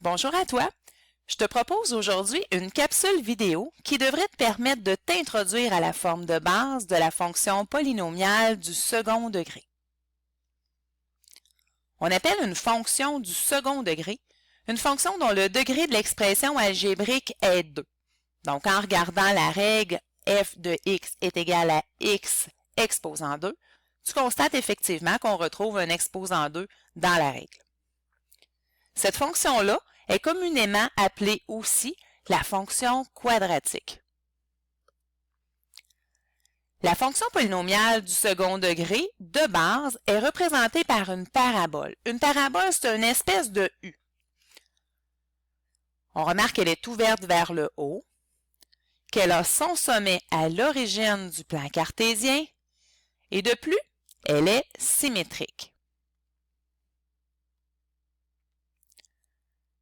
Bonjour à toi! Je te propose aujourd'hui une capsule vidéo qui devrait te permettre de t'introduire à la forme de base de la fonction polynomiale du second degré. On appelle une fonction du second degré une fonction dont le degré de l'expression algébrique est 2. Donc, en regardant la règle f de x est égal à x exposant 2, tu constates effectivement qu'on retrouve un exposant 2 dans la règle. Cette fonction-là est communément appelée aussi la fonction quadratique. La fonction polynomiale du second degré, de base, est représentée par une parabole. Une parabole, c'est une espèce de U. On remarque qu'elle est ouverte vers le haut, qu'elle a son sommet à l'origine du plan cartésien, et de plus, elle est symétrique.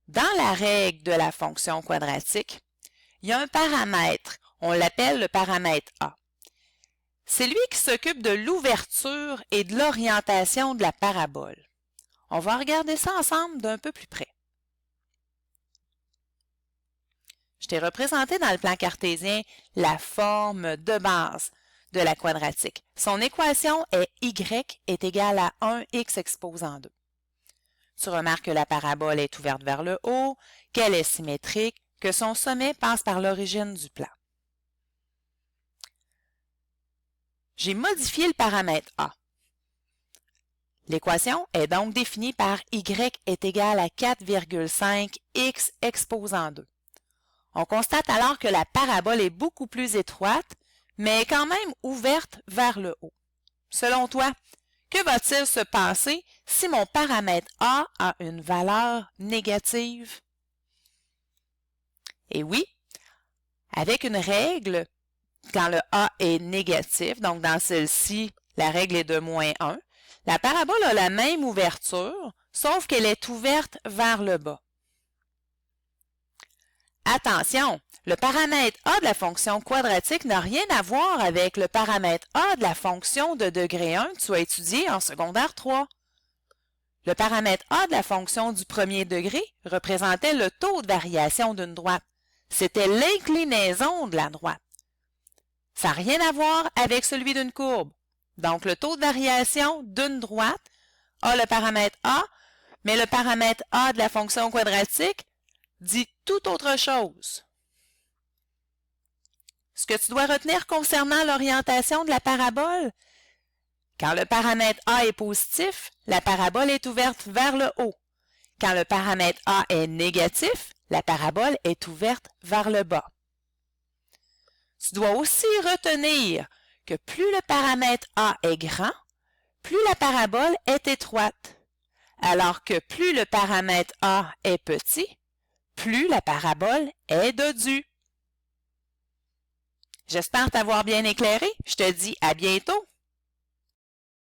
Dans la règle de la fonction quadratique, il y a un paramètre, on l'appelle le paramètre A. C'est lui qui s'occupe de l'ouverture et de l'orientation de la parabole. On va regarder ça ensemble d'un peu plus près. Je t'ai représenté dans le plan cartésien la forme de base de la quadratique. Son équation est y est égale à 1x exposant 2. Tu remarques que la parabole est ouverte vers le haut, qu'elle est symétrique, que son sommet passe par l'origine du plan. J'ai modifié le paramètre A. L'équation est donc définie par y est égal à 4,5x exposant 2. On constate alors que la parabole est beaucoup plus étroite, mais est quand même ouverte vers le haut. Selon toi, que va-t-il se passer si mon paramètre A a une valeur négative? Et oui, avec une règle, quand le A est négatif, donc dans celle-ci, la règle est de moins 1, la parabole a la même ouverture, sauf qu'elle est ouverte vers le bas. Attention, le paramètre A de la fonction quadratique n'a rien à voir avec le paramètre A de la fonction de degré 1 que tu as étudié en secondaire 3. Le paramètre A de la fonction du premier degré représentait le taux de variation d'une droite. C'était l'inclinaison de la droite. Ça n'a rien à voir avec celui d'une courbe. Donc, le taux de variation d'une droite a le paramètre A, mais le paramètre A de la fonction quadratique dit tout autre chose. Ce que tu dois retenir concernant l'orientation de la parabole, quand le paramètre A est positif, la parabole est ouverte vers le haut. Quand le paramètre A est négatif, la parabole est ouverte vers le bas. Tu dois aussi retenir que plus le paramètre A est grand, plus la parabole est étroite, alors que plus le paramètre A est petit, plus la parabole est dodue. J'espère t'avoir bien éclairé. Je te dis à bientôt.